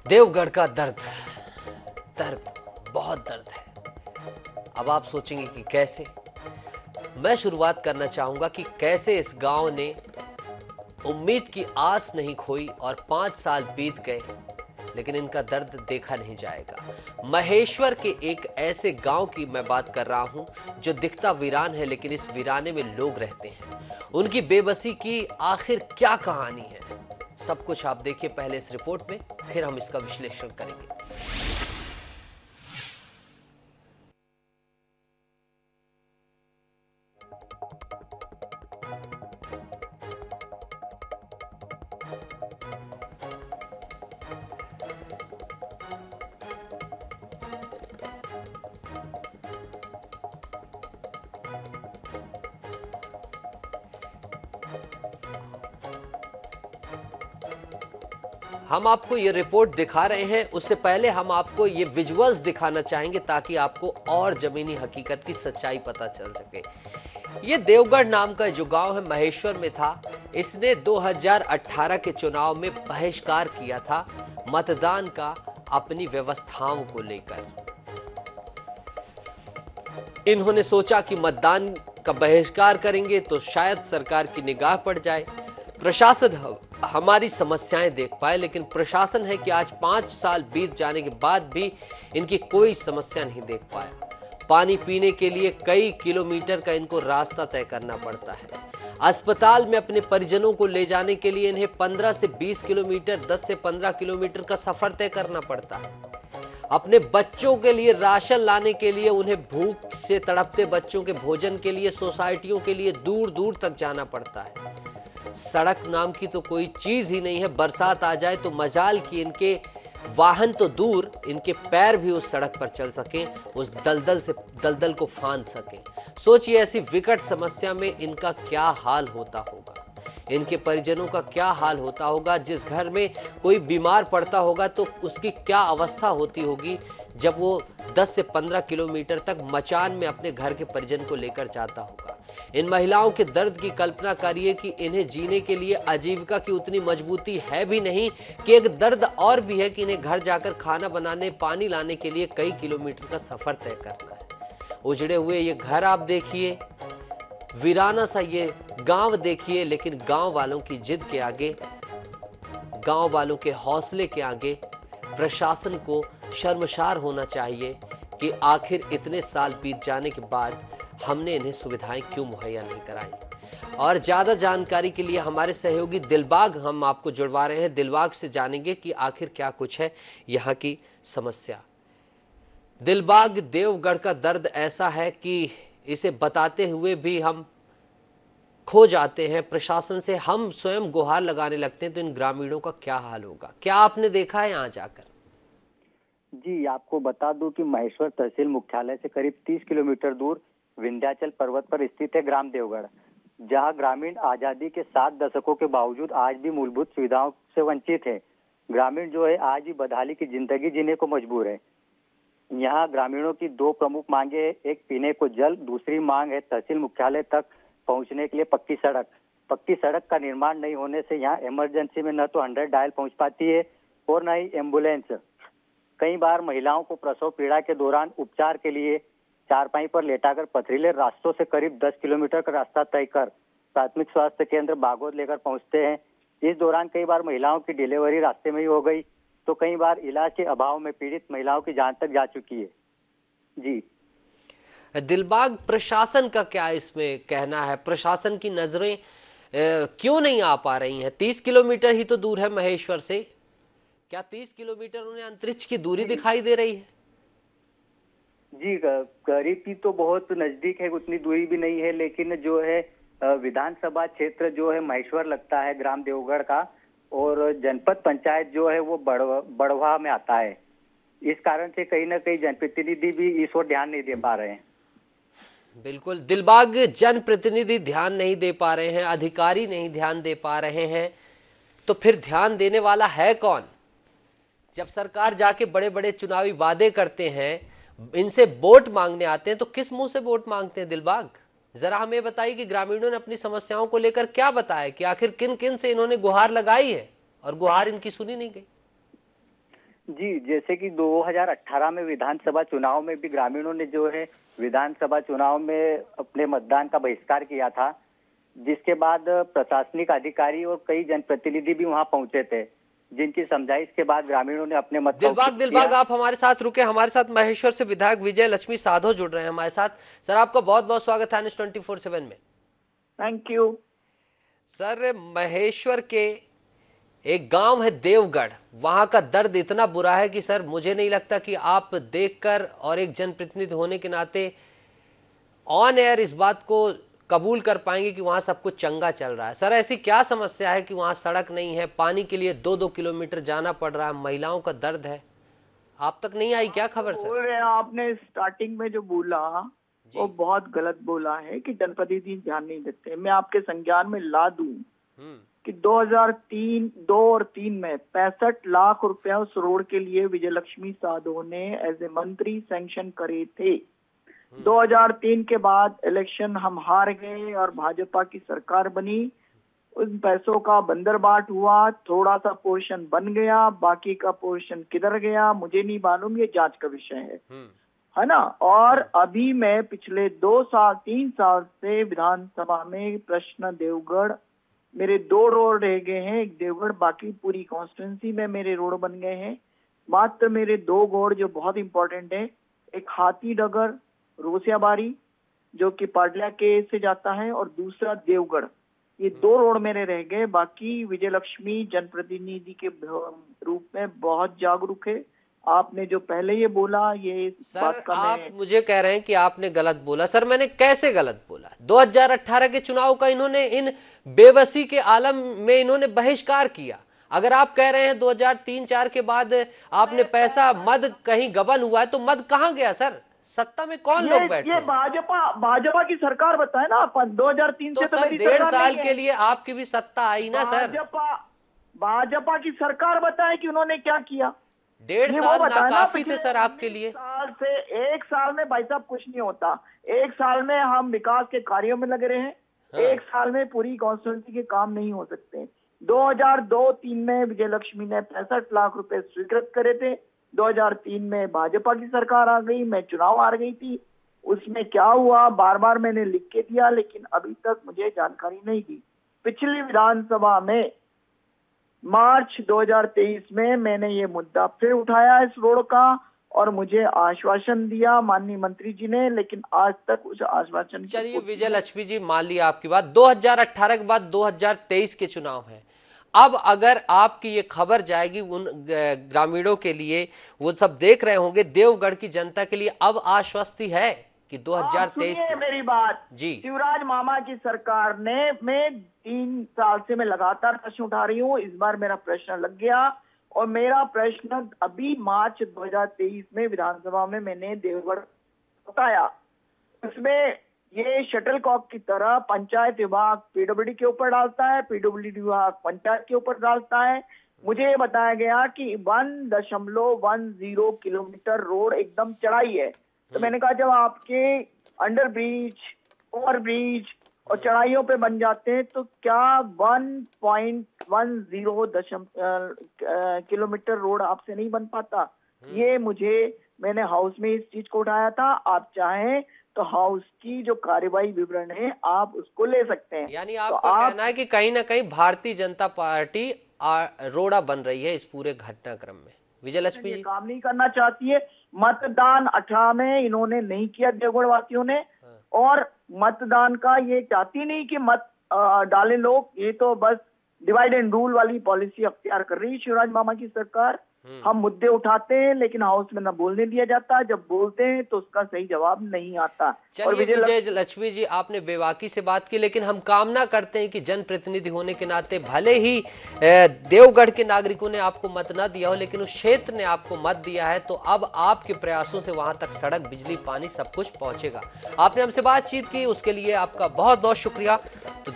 देवगढ़ का दर्द, दर्द, बहुत दर्द है। अब आप सोचेंगे कि कैसे। मैं शुरुआत करना चाहूंगा कि कैसे इस गांव ने उम्मीद की आस नहीं खोई और 5 साल बीत गए, लेकिन इनका दर्द देखा नहीं जाएगा। महेश्वर के एक ऐसे गांव की मैं बात कर रहा हूं जो दिखता वीरान है, लेकिन इस वीराने में लोग रहते हैं। उनकी बेबसी की आखिर क्या कहानी है, सब कुछ आप देखिए पहले इस रिपोर्ट में, फिर हम इसका विश्लेषण करेंगे। हम आपको ये रिपोर्ट दिखा रहे हैं, उससे पहले हम आपको ये विजुअल्स दिखाना चाहेंगे ताकि आपको और जमीनी हकीकत की सच्चाई पता चल सके। ये देवगढ़ नाम का जो गांव है महेश्वर में था। इसने 2018 के चुनाव में बहिष्कार किया था मतदान का अपनी व्यवस्थाओं को लेकर। इन्होंने सोचा कि मतदान का बहिष्कार करेंगे तो शायद सरकार की निगाह पड़ जाए, प्रशासन हमारी समस्याएं देख पाए, लेकिन प्रशासन है कि आज 5 साल बीत जाने के बाद भी इनकी कोई समस्या नहीं देख पाया। पानी पीने के लिए कई किलोमीटर का इनको रास्ता तय करना पड़ता है। अस्पताल में अपने परिजनों को ले जाने के लिए इन्हें 15 से 20 किलोमीटर, 10 से 15 किलोमीटर का सफर तय करना पड़ता है। अपने बच्चों के लिए राशन लाने के लिए उन्हें भूख से तड़पते बच्चों के भोजन के लिए सोसाइटियों के लिए दूर दूर तक जाना पड़ता है। सड़क नाम की तो कोई चीज ही नहीं है। बरसात आ जाए तो मजाल कि इनके वाहन तो दूर, इनके पैर भी उस सड़क पर चल सकें, उस दलदल को फांद सकें। सोचिए ऐसी विकट समस्या में इनका क्या हाल होता होगा, इनके परिजनों का क्या हाल होता होगा। जिस घर में कोई बीमार पड़ता होगा तो उसकी क्या अवस्था होती होगी जब वो 10 से 15 किलोमीटर तक मचान में अपने घर के परिजन को लेकर जाता होगा। इन महिलाओं के दर्द की कल्पना करिए कि इन्हें जीने के लिए आजीविका की उतनी मजबूती है भी नहीं, कि एक दर्द और भी है कि इन्हें घर जाकर खाना बनाने, पानी लाने के लिए कई किलोमीटर का सफर तय करना है। उजड़े हुए ये घर आप देखिए, वीराना सा ये गांव देखिए, लेकिन गांव वालों की जिद के आगे, गांव वालों के हौसले के आगे प्रशासन को शर्मसार होना चाहिए कि आखिर इतने साल बीत जाने के बाद हमने इन्हें सुविधाएं क्यों मुहैया नहीं कराई। और ज्यादा जानकारी के लिए हमारे सहयोगी दिलबाग हम आपको जुड़वा रहे हैं। दिलबाग से जानेंगे कि आखिर क्या कुछ है यहाँ की समस्या। दिलबाग, देवगढ़ का दर्द ऐसा है कि इसे बताते हुए भी हम खो जाते हैं। प्रशासन से हम स्वयं गुहार लगाने लगते हैं तो इन ग्रामीणों का क्या हाल होगा, क्या आपने देखा है यहाँ जाकर? जी, आपको बता दूं कि महेश्वर तहसील मुख्यालय से करीब 30 किलोमीटर दूर विंध्याचल पर्वत पर स्थित है ग्राम देवगढ़, जहां ग्रामीण आजादी के 7 दशकों के बावजूद आज भी मूलभूत सुविधाओं से वंचित है। ग्रामीण जो है आज भी बदहाली की जिंदगी जीने को मजबूर है। यहाँ ग्रामीणों की 2 प्रमुख मांगे है, एक पीने को जल, दूसरी मांग है तहसील मुख्यालय तक पहुँचने के लिए पक्की सड़क। पक्की सड़क का निर्माण नहीं होने से यहाँ इमरजेंसी में न तो 100 डायल पहुँच पाती है और न ही एम्बुलेंस। कई बार महिलाओं को प्रसव पीड़ा के दौरान उपचार के लिए चारपाई पर लेटाकर पथरीले रास्तों से करीब 10 किलोमीटर का रास्ता तय कर प्राथमिक स्वास्थ्य केंद्र बागोद लेकर पहुंचते हैं। इस दौरान कई बार महिलाओं की डिलीवरी रास्ते में ही हो गई, तो कई बार इलाज के अभाव में पीड़ित महिलाओं की जान तक जा चुकी है। जी दिलबाग, प्रशासन का क्या इसमें कहना है? प्रशासन की नजरें क्यों नहीं आ पा रही हैं? 30 किलोमीटर ही तो दूर है महेश्वर से, क्या 30 किलोमीटर उन्हें अंतरिक्ष की दूरी दिखाई दे रही है? जी, करीब की तो बहुत नजदीक है, उतनी दूरी भी नहीं है, लेकिन जो है विधानसभा क्षेत्र जो है महेश्वर लगता है ग्राम देवगढ़ का, और जनपद पंचायत जो है वो बड़वा में आता है। इस कारण से कहीं ना कहीं जनप्रतिनिधि भी इस ओर ध्यान नहीं दे पा रहे हैं। बिल्कुल दिलबाग, जनप्रतिनिधि ध्यान नहीं दे पा रहे हैं, अधिकारी नहीं ध्यान दे पा रहे हैं, तो फिर ध्यान देने वाला है कौन? जब सरकार जाके बड़े बड़े चुनावी वादे करते हैं, इनसे वोट मांगने आते हैं, तो किस मुंह से वोट मांगते हैं? दिलबाग, जरा हमें बताइए कि ग्रामीणों ने अपनी समस्याओं को लेकर क्या बताया, कि आखिर किन किन से इन्होंने गुहार लगाई है और गुहार इनकी सुनी नहीं गई। जी, जैसे कि 2018 में विधानसभा चुनाव में भी ग्रामीणों ने जो है विधानसभा चुनाव में अपने मतदान का बहिष्कार किया था, जिसके बाद प्रशासनिक अधिकारी और कई जनप्रतिनिधि भी वहां पहुंचे थे, जिनकी समझाइश के बाद ग्रामीणों ने अपने मत का उपयोग दिलबाग किया। आप हमारे साथ रुके। हमारे साथ महेश्वर से विधायक विजय लक्ष्मी साधो जुड़ रहे हैं हमारे साथ। सर, आपका बहुत बहुत स्वागत है न्यूज़ 24/7 में। Thank you. सर, महेश्वर के एक गांव है देवगढ़, वहां का दर्द इतना बुरा है कि सर मुझे नहीं लगता कि आप देखकर और एक जनप्रतिनिधि होने के नाते ऑन एयर इस बात को कबूल कर पाएंगे कि वहां सब कुछ चंगा चल रहा है। सर, ऐसी क्या समस्या है कि वहां सड़क नहीं है, पानी के लिए 2-2 किलोमीटर जाना पड़ रहा है, महिलाओं का दर्द है, आप तक नहीं आई क्या खबर? सर, बोल रहे हैं, आपने स्टार्टिंग में जो बोला वो बहुत गलत बोला है कि जनप्रतिनिधि ध्यान नहीं देते। मैं आपके संज्ञान में ला दूं कि 2003 और 3 में 65 लाख रुपए उस रोड के लिए विजय लक्ष्मी साधो ने एज ए मंत्री सैंक्शन करे थे। 2003 के बाद इलेक्शन हम हार गए और भाजपा की सरकार बनी। उन पैसों का बंदरबाट हुआ, थोड़ा सा पोर्शन बन गया, बाकी का पोर्शन किधर गया मुझे नहीं मालूम, ये जांच का विषय है ना। और अभी मैं पिछले 3 साल से विधानसभा में प्रश्न देवगढ़, मेरे 2 रोड रह गए हैं, एक देवगढ़, बाकी पूरी कॉन्स्टिट्यूंसी में मेरे रोड बन गए हैं। मात्र मेरे 2 रोड जो बहुत इंपॉर्टेंट है, एक हाथीडगर रोसियाबारी जो कि पाटलिया के से जाता है, और दूसरा देवगढ़, ये 2 रोड मेरे रह गए। बाकी विजय लक्ष्मी जनप्रतिनिधि के रूप में बहुत जागरूक है। आपने जो पहले ये बोला, ये सर बात का आप मुझे कह रहे हैं कि आपने गलत बोला। सर, मैंने कैसे गलत बोला? 2018 के चुनाव का इन्होंने इन बेबसी के आलम में इन्होंने बहिष्कार किया। अगर आप कह रहे हैं 2003-4 के बाद आपने पैसा मद कहीं गबन हुआ है, तो मद कहाँ गया सर? सत्ता में कौन लोग बैठे? ये भाजपा की सरकार बताए ना अपन। 2003 तो से तो सर मेरी 1.5 सरकार साल नहीं के है। लिए आपकी भी सत्ता आई ना सर। भाजपा की सरकार बताए कि उन्होंने क्या किया। 1.5 साल नाकाफी थे सर आपके लिए। एक साल में भाई साहब कुछ नहीं होता। 1 साल में हम विकास के कार्यों में लगे रहे हैं। 1 साल में पूरी कॉन्स्टिट्यूंसी के काम नहीं हो सकते। 2002-3 में विजय लक्ष्मी ने 65 लाख रुपए स्वीकृत करे थे। 2003 में भाजपा की सरकार आ गई, मैं चुनाव हार गई थी। उसमें क्या हुआ बार बार मैंने लिख के दिया, लेकिन अभी तक मुझे जानकारी नहीं दी। पिछली विधानसभा में मार्च 2023 में मैंने ये मुद्दा फिर उठाया इस रोड का, और मुझे आश्वासन दिया माननीय मंत्री जी ने, लेकिन आज तक उस आश्वासन की। चलिए विजय लक्ष्मी जी, मान लिया आपकी बात। 2018 के बाद 2023 के चुनाव हैं। अब अगर आपकी ये खबर जाएगी उन ग्रामीणों के लिए, वो सब देख रहे होंगे, देवगढ़ की जनता के लिए अब आश्वस्ति है कि 2023 मेरी बात जी, शिवराज मामा की सरकार ने, मैं 3 साल से मैं लगातार प्रश्न उठा रही हूँ, इस बार मेरा प्रश्न लग गया। और मेरा प्रश्न अभी मार्च 2023 में विधानसभा में मैंने देवगढ़ बताया। उसमें ये शटलकॉक की तरह पंचायत विभाग पीडब्ल्यूडी के ऊपर डालता है, पीडब्ल्यूडी विभाग पंचायत के ऊपर डालता है। मुझे बताया गया कि 1.10 किलोमीटर रोड एकदम चढ़ाई है। तो मैंने कहा जब आपके अंडर ब्रिज, ओवर ब्रिज और चढ़ाइयों पे बन जाते हैं, तो क्या 1.10 किलोमीटर रोड आपसे नहीं बन पाता? ये मैंने हाउस में इस चीज को उठाया था। आप चाहें तो हाउस की जो कार्यवाही विवरण है आप उसको ले सकते हैं। यानी आपका कहना है कि कहीं ना कहीं भारतीय जनता पार्टी रोड़ा बन रही है इस पूरे घटनाक्रम में। विजय लक्ष्मी जी काम नहीं करना चाहती है। मतदान 18 में इन्होंने नहीं किया देवगढ़ वासियों ने, और मतदान का ये चाहती नहीं कि मत डाले लोग। ये तो बस डिवाइड एंड रूल वाली पॉलिसी अख्तियार कर रही है शिवराज मामा की सरकार। हम मुद्दे उठाते हैं लेकिन हाउस में न बोलने दिया जाता, जब बोलते हैं तो उसका सही जवाब नहीं आता। और विजय लक्ष्मी जी, आपने बेबाकी से बात की, लेकिन हम कामना करते हैं कि जनप्रतिनिधि होने के नाते भले ही देवगढ़ के नागरिकों ने आपको मत न दिया हो, लेकिन उस क्षेत्र ने आपको मत दिया है, तो अब आपके प्रयासों से वहां तक सड़क, बिजली, पानी सब कुछ पहुंचेगा। आपने हमसे बातचीत की, उसके लिए आपका बहुत बहुत शुक्रिया। तो